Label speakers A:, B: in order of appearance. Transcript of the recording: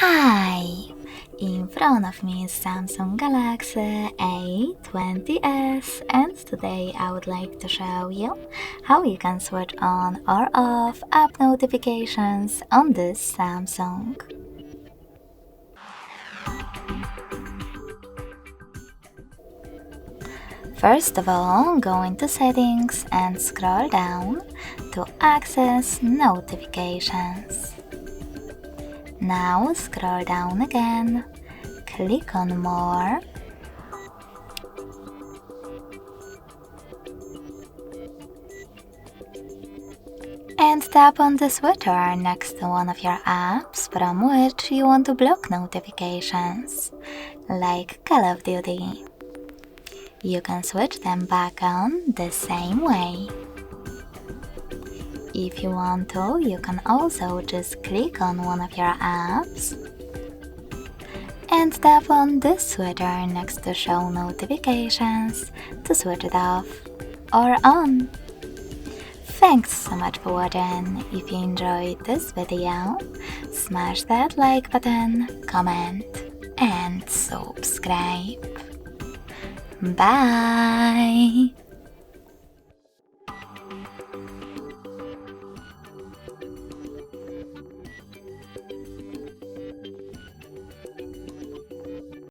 A: Hi! In front of me is Samsung Galaxy A20s, and today I would like to show you how you can switch on or off app notifications on this Samsung. First of all, go into Settings and scroll down to Access Notifications. Now scroll down again, click on More, and tap on the switcher next to one of your apps from which you want to block notifications, like Call of Duty. You can switch them back on the same way. If you want to, you can also just click on one of your apps and tap on this switcher next to Show Notifications to switch it off or on. Thanks so much for watching. If you enjoyed this video, smash that like button, comment and subscribe. Bye!